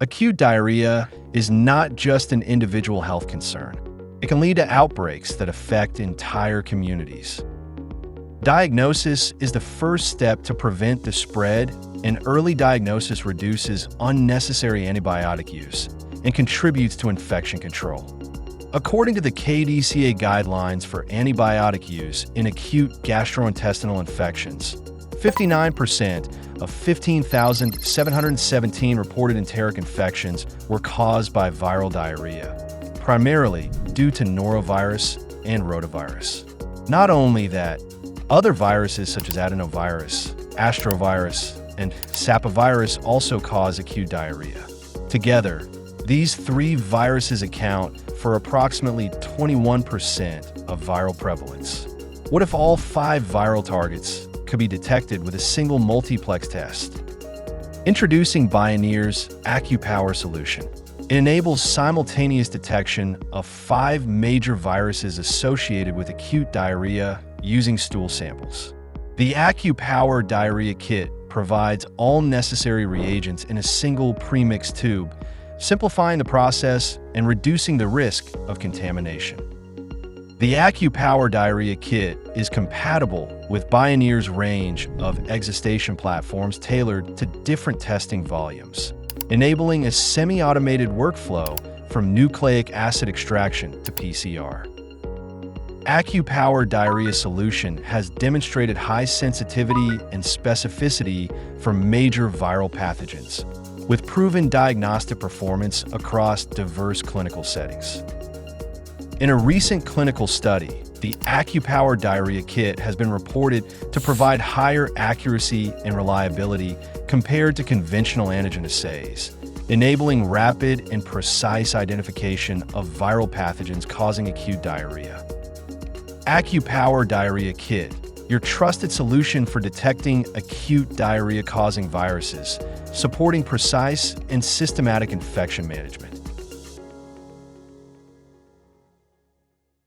Acute diarrhea is not just an individual health concern. It can lead to outbreaks that affect entire communities. Diagnosis is the first step to prevent the spread, and early diagnosis reduces unnecessary antibiotic use and contributes to infection control. According to the KDCA guidelines for antibiotic use in acute gastrointestinal infections, 59% of 15,717 reported enteric infections were caused by viral diarrhea, primarily due to Norovirus and Rotavirus. Not only that, other viruses such as Adenovirus, Astrovirus, and Sapovirus also cause acute diarrhea. Together, these three viruses account for approximately 21% of viral prevalence. What if all 5 viral targets could be detected with a single multiplex test? Introducing Bioneer's AccuPower solution. It enables simultaneous detection of 5 major viruses associated with acute diarrhea using stool samples. The AccuPower Diarrhea kit provides all necessary reagents in a single Premix tube, simplifying the process and reducing the risk of contamination. The AccuPower Diarrhea kit is compatible with Bioneer's range of exastation platforms tailored to different testing volumes, enabling a semi-automated workflow from nucleic acid extraction to PCR. AccuPower Diarrhea solution has demonstrated high sensitivity and specificity for major viral pathogens, with proven diagnostic performance across diverse clinical settings. In a recent clinical study, the AccuPower Diarrhea kit has been reported to provide higher accuracy and reliability compared to conventional antigen assays, enabling rapid and precise identification of viral pathogens causing acute diarrhea. AccuPower Diarrhea Kit, your trusted solution for detecting acute diarrhea-causing viruses, supporting precise and systematic infection management.